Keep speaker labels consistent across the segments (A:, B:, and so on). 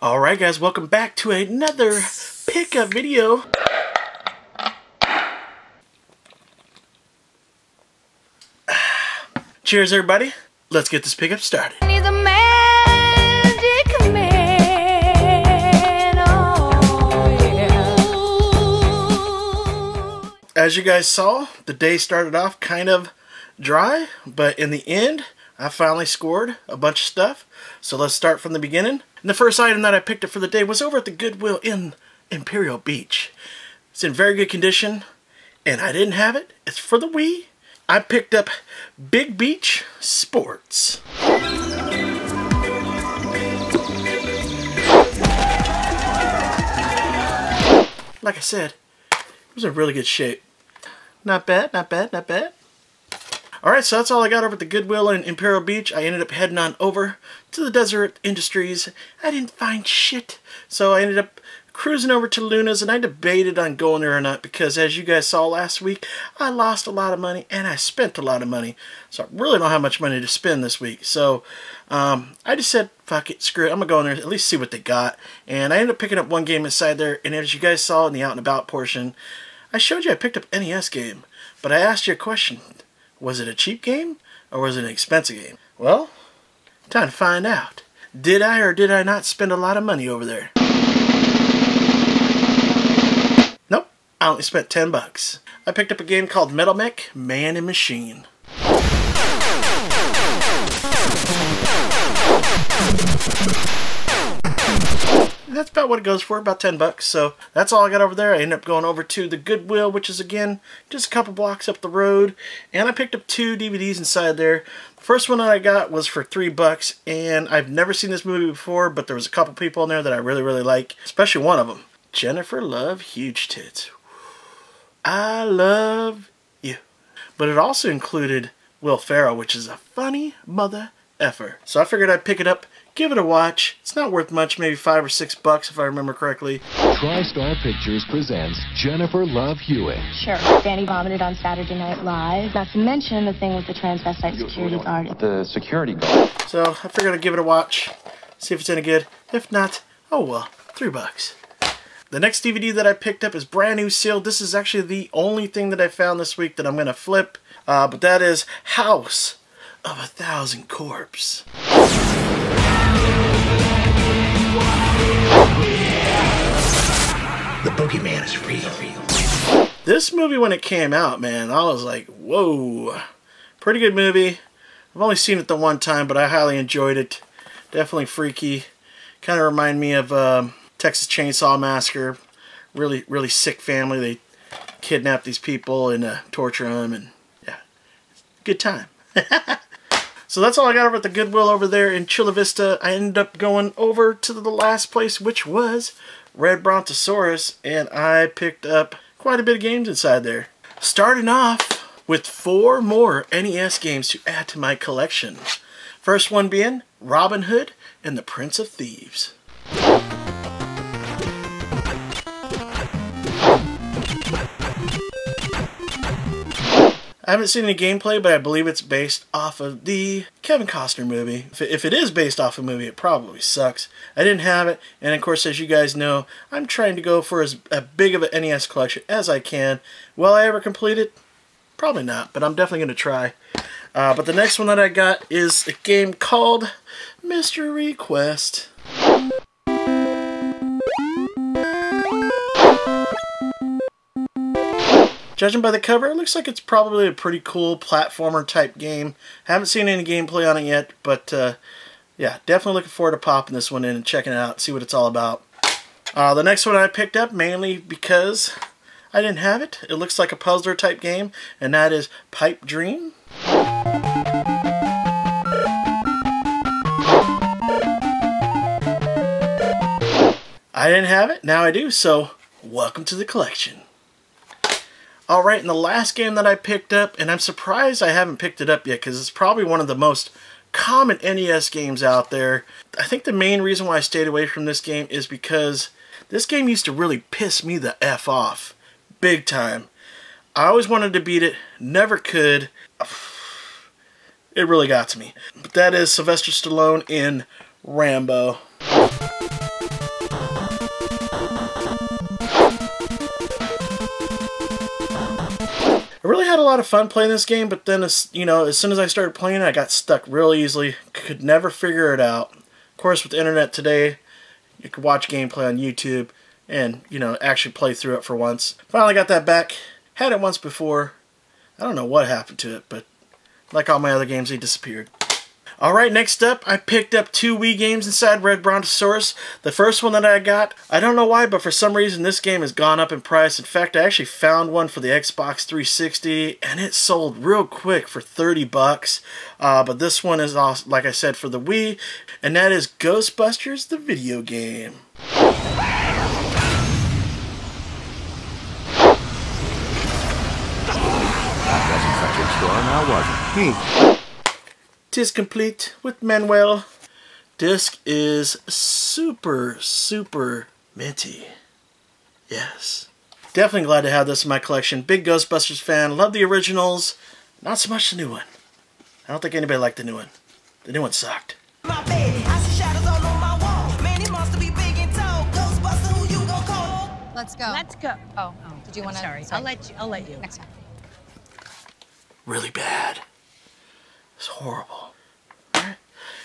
A: Alright guys, welcome back to another pickup video. Cheers everybody, let's get this pickup started.
B: He's a magic man, oh yeah.
A: As you guys saw, the day started off kind of dry, but in the end, I finally scored a bunch of stuff. So let's start from the beginning. And the first item that I picked up for the day was over at the Goodwill in Imperial Beach. It's in very good condition, and I didn't have it. It's for the Wii. I picked up Big Beach Sports. Like I said, it was in really good shape. Not bad, not bad, not bad. Alright, so that's all I got over at the Goodwill in Imperial Beach. I ended up heading on over to the Desert Industries. I didn't find shit, so I ended up cruising over to Luna's, and I debated on going there or not because, as you guys saw last week, I lost a lot of money and I spent a lot of money. So I really don't have much money to spend this week. So I just said, fuck it, screw it. I'm going to go in there and at least see what they got. And I ended up picking up one game inside there, and as you guys saw in the out and about portion, I showed you I picked up an NES game. But I asked you a question. Was it a cheap game or was it an expensive game? Well, time to find out. Did I or did I not spend a lot of money over there? Nope, I only spent 10 bucks. I picked up a game called Metal Mech Man and Machine. That's about what it goes for, about 10 bucks. So that's all I got over there. I ended up going over to the Goodwill, which is again just a couple blocks up the road, and I picked up 2 DVDs inside there. The first one that I got was for 3 bucks, and I've never seen this movie before, but there was a couple people in there that I really like, especially one of them, Jennifer Love Huge Tits. I love you. But it also included Will Ferrell, which is a funny mother effer. So I figured I'd pick it up, give it a watch. It's not worth much, maybe 5 or 6 bucks if I remember correctly.
C: TriStar Pictures presents Jennifer Love Hewitt.
D: Sure. Danny vomited on Saturday Night Live. Not to mention the thing with the transvestite security guard.
C: The security guard.
A: So I figured I'd give it a watch, see if it's any good. If not, oh well, 3 bucks. The next DVD that I picked up is brand new sealed. This is actually the only thing that I found this week that I'm going to flip. But that is House of 1,000 Corpse.
E: The boogeyman is real.
A: This movie, when it came out, man, I was like, whoa. Pretty good movie. I've only seen it the one time, but I highly enjoyed it. Definitely freaky. Kind of remind me of Texas Chainsaw Massacre. Really sick family. They kidnap these people and torture them, and yeah, good time. So that's all I got over at the Goodwill over there in Chula Vista. I ended up going over to the last place, which was Red Brontosaurus, and I picked up quite a bit of games inside there. Starting off with 4 more NES games to add to my collection. First one being Robin Hood and the Prince of Thieves. I haven't seen any gameplay, but I believe it's based off of the Kevin Costner movie. If it is based off a movie, it probably sucks. I didn't have it, and of course, as you guys know, I'm trying to go for as big of an NES collection as I can. Will I ever complete it? Probably not, but I'm definitely going to try. But the next one that I got is a game called Mystery Quest. Judging by the cover, it looks like it's probably a pretty cool platformer type game. Haven't seen any gameplay on it yet, but yeah, definitely looking forward to popping this one in and checking it out, see what it's all about. The next one I picked up mainly because I didn't have it. It looks like a puzzler type game, and that is Pipe Dream. I didn't have it, now I do, so welcome to the collection. Alright, and the last game that I picked up, and I'm surprised I haven't picked it up yet because it's probably one of the most common NES games out there. I think the main reason why I stayed away from this game is because this game used to really piss me the F off. Big time. I always wanted to beat it, never could. It really got to me. But that is Sylvester Stallone in Rambo. I really had a lot of fun playing this game, but then, as soon as I started playing it, I got stuck real easily. Could never figure it out. Of course, with the internet today, you could watch gameplay on YouTube and, actually play through it for once. Finally got that back. Had it once before. I don't know what happened to it, but like all my other games, they disappeared. Alright, next up, I picked up 2 Wii games inside Red Brontosaurus. The first one that I got, I don't know why, but for some reason this game has gone up in price. In fact, I actually found one for the Xbox 360, and it sold real quick for 30 bucks. But this one is, also, like I said, for the Wii, and that is Ghostbusters, the video game.
E: That wasn't such a storm, now was it?
A: Tis complete with Manuel. Disc is super, super minty. Yes. Definitely glad to have this in my collection. Big Ghostbusters fan. Love the originals. Not so much the new one. I don't think anybody liked the new one. The new one sucked.
F: My baby, I see shadows all on my wall. Man, he must be big and tall. Ghostbuster, who you gonna call?
G: Let's go.
H: Let's go.
G: Oh, did you want to?
H: Sorry, I'll let you.
G: Next time.
A: Really bad. It's horrible. Alright.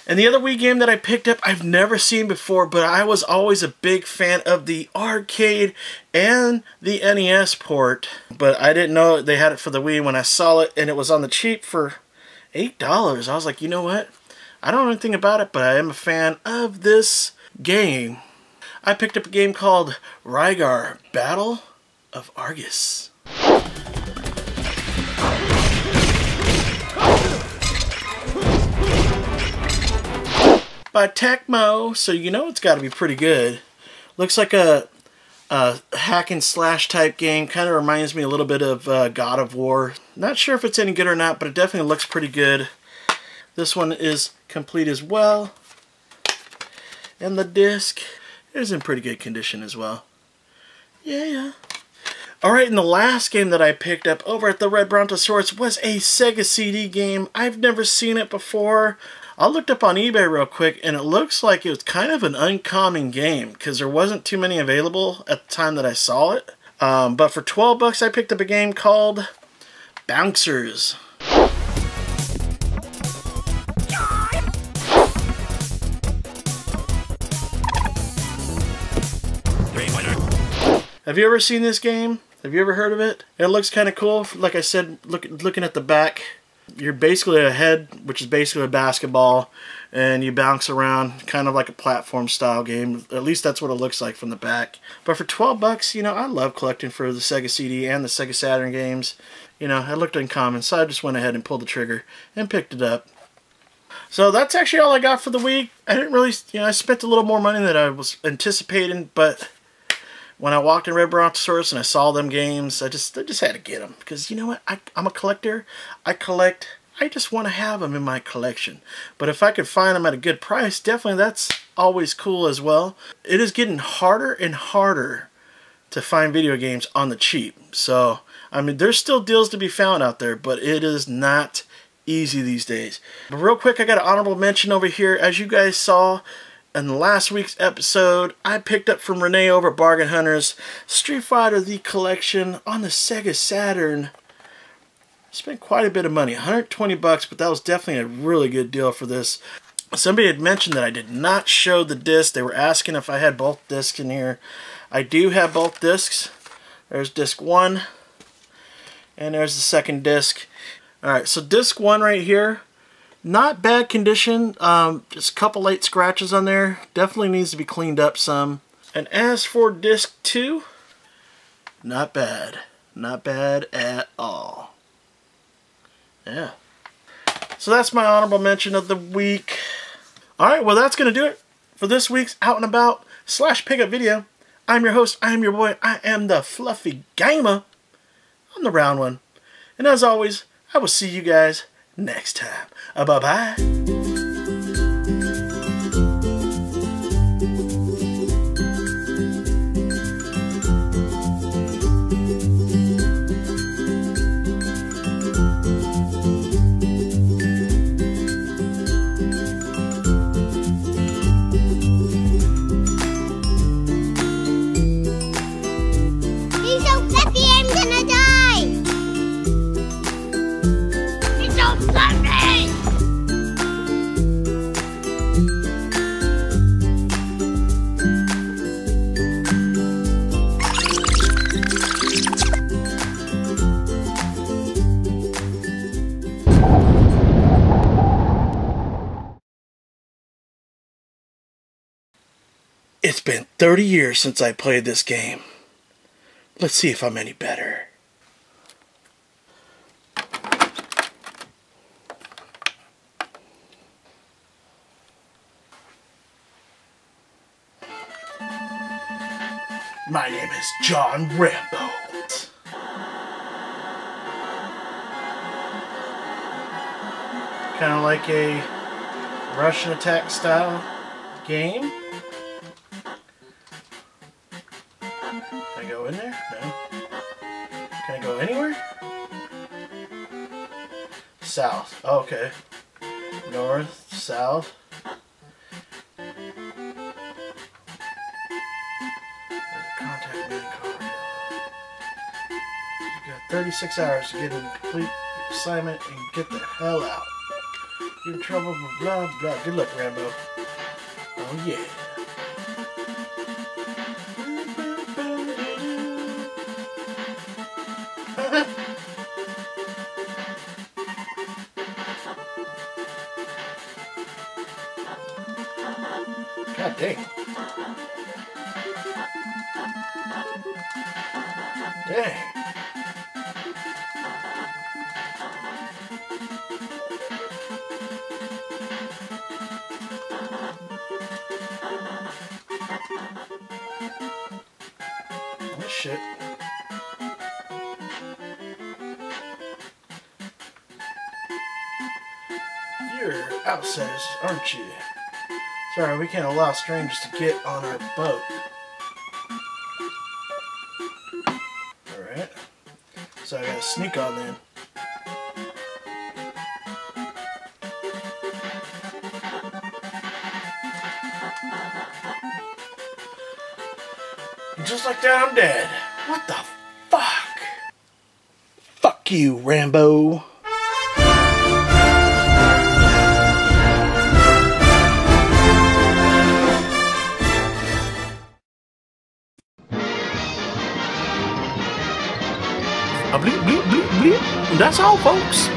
A: And the other Wii game that I picked up, I've never seen before, but I was always a big fan of the arcade and the NES port. But I didn't know they had it for the Wii when I saw it, and it was on the cheap for $8. I was like, you know what? I don't know anything about it, but I am a fan of this game. I picked up a game called Rygar Battle of Argus. By Tecmo, so you know it's got to be pretty good. Looks like a hack and slash type game. Kind of reminds me a little bit of God of War. Not sure if it's any good or not, but it definitely looks pretty good. This one is complete as well. And the disc is in pretty good condition as well. Yeah. Alright, and the last game that I picked up over at the Red Brontosaurus was a Sega CD game. I've never seen it before. I looked up on eBay real quick, and it looks like it was kind of an uncommon game because there wasn't too many available at the time that I saw it. But for 12 bucks, I picked up a game called Bouncers. Have you ever seen this game? Have you ever heard of it? It looks kind of cool. Like I said, looking at the back, you're basically a head, which is basically a basketball, and you bounce around, kind of like a platform style game. At least that's what it looks like from the back. But for 12 bucks, I love collecting for the Sega CD and the Sega Saturn games. It looked uncommon, so I just went ahead and pulled the trigger and picked it up. So that's actually all I got for the week. I didn't really, I spent a little more money than I was anticipating, but when I walked in Red Brontosaurus and I saw them games, I just had to get them. Because you know what? I'm a collector. I collect. I just want to have them in my collection. But if I could find them at a good price, definitely that's always cool as well. It is getting harder and harder to find video games on the cheap. So, I mean, there's still deals to be found out there, but it is not easy these days. But real quick, I got an honorable mention over here. As you guys saw in last week's episode, I picked up from Renee over at Bargain Hunters Street Fighter The Collection on the Sega Saturn. Spent quite a bit of money, 120 bucks, but that was definitely a really good deal for this. Somebody had mentioned that I did not show the disc. They were asking if I had both discs in here. I do have both discs. There's disc 1, and there's the second disc. Alright, so disc 1 right here, not bad condition, just a couple late scratches on there. Definitely needs to be cleaned up some. And as for disc 2, not bad. Not bad at all. Yeah. So that's my honorable mention of the week. Alright, well that's going to do it for this week's Out and About / pickup video. I'm your host, I am your boy, I am the Fluffy Gamer. I'm the round one. And as always, I will see you guys next time. Bye-bye.
B: He's so fluffy, I'm gonna die!
A: It's been 30 years since I played this game. Let's see if I'm any better. My name is John Rambo. Kind of like a Russian attack style game. Can I go in there? No. Can I go anywhere? South. Oh, okay. North, south. Contact man card. You got 36 hours to get a complete assignment and get the hell out. You're in trouble, blah blah. Good luck, Rambo. Oh yeah. God dang. Dang. Oh shit. You're outsiders, aren't you? Sorry, we can't allow strangers to get on our boat. Alright. So I gotta sneak on then. And just like that, I'm dead. What the fuck? Fuck you, Rambo. A bleep, bleep, bleep, bleep. That's all, folks.